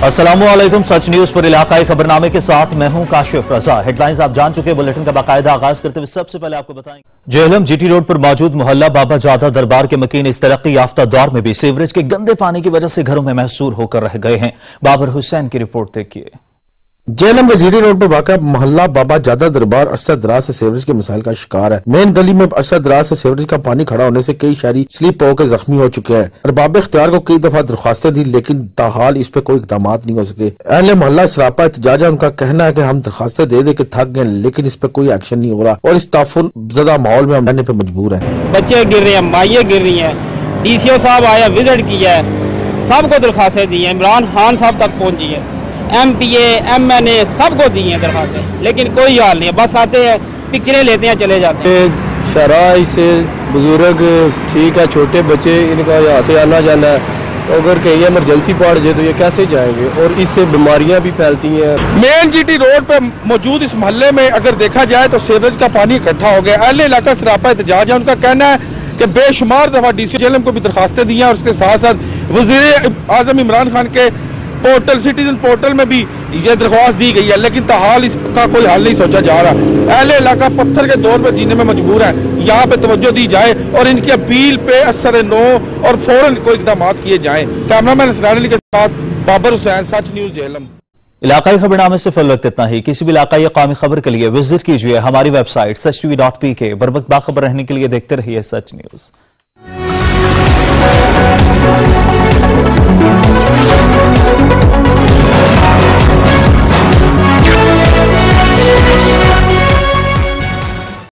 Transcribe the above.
अस्सलामुअलैकुम। सच न्यूज पर इलाकाई खबरनामे के साथ मैं हूं काशिफ रजा। हेडलाइंस आप जान चुके। बुलेटिन का बाकायदा आगाज करते हुए सबसे पहले आपको बताएंगे, जेहलम जीटी रोड पर मौजूद मोहल्ला बाबा जादा दरबार के मकीन इस तरक्की याफ्ता दौर में भी सीवरेज के गंदे पानी की वजह से घरों में महसूर होकर रह गए हैं। बाबर हुसैन की रिपोर्ट देखिए। जेहलम के जीटी रोड पर वाक़ा मोहल्ला बाबा जादा दरबार अरसा दराज से सीवरेज के मसाइल का शिकार है। मेन गली में अरसा दराज से सीवरेज का पानी खड़ा होने से कई शहरी स्लिप होकर जख्मी हो चुके हैं। अरबाब इख्तियार को कई दफा दरख्वास्तें दी लेकिन ताहाल इस पे कोई इकदाम नहीं हो सके। अहले मोहल्ला सरापा एहतजाज है। उनका कहना है कि हम दरख्वास्तें दे दे के थक गए लेकिन इस पे कोई एक्शन नहीं हो रहा और इस ताफुन ज़दा माहौल में हम रहने पे मजबूर है। बच्चे गिर रहे हैं, माइये गिर रही है। DCO साहब आया, विजिट किया है, सबको दरख्वास्तें दी है, इमरान खान साहब तक पहुंची है, MPA MNA सबको दी हैं दरखास्तें, लेकिन कोई हाल नहीं है। बस आते हैं, पिक्चरें लेते हैं, चले जाते हैं। शराह से बुजुर्ग ठीक है, छोटे बच्चे इनका यहाँ से आना जाना है, तो अगर कहीं इमरजेंसी पड़ जाए तो ये कैसे जाएंगे और इससे बीमारियां भी फैलती हैं। मेन जीटी रोड पे मौजूद इस मोहल्ले में अगर देखा जाए तो सीवरेज का पानी इकट्ठा हो गया। अहले इलाका सरापा एहतजाज है। उनका कहना है कि बेशुमार दफा DCO जेलम को भी दरखास्तें दी हैं और उसके साथ साथ वज़ीर आज़म इमरान खान के पोर्टल सिटीजन पोर्टल में भी ये दरख्वास्त दी गई है, लेकिन ताहाल इसका कोई हल नहीं सोचा जा रहा। अहले इलाका पत्थर के दौर पर जीने में मजबूर है। यहाँ पे तवज्जो दी जाए और इनकी अपील पे असर नो और फौरन कोई इकदाम किए जाए। कैमरामैन असरार अली के साथ बाबर हुसैन, सच न्यूज जेहलम। इलाकाई खबरनामे से फिल वक्त इतना ही। किसी भी इलाकाई कौमी खबर के लिए विजिट कीजिए हमारी वेबसाइट sach.tv.pk। बर वक्त बाखबर रहने के लिए देखते रहिए सच न्यूज।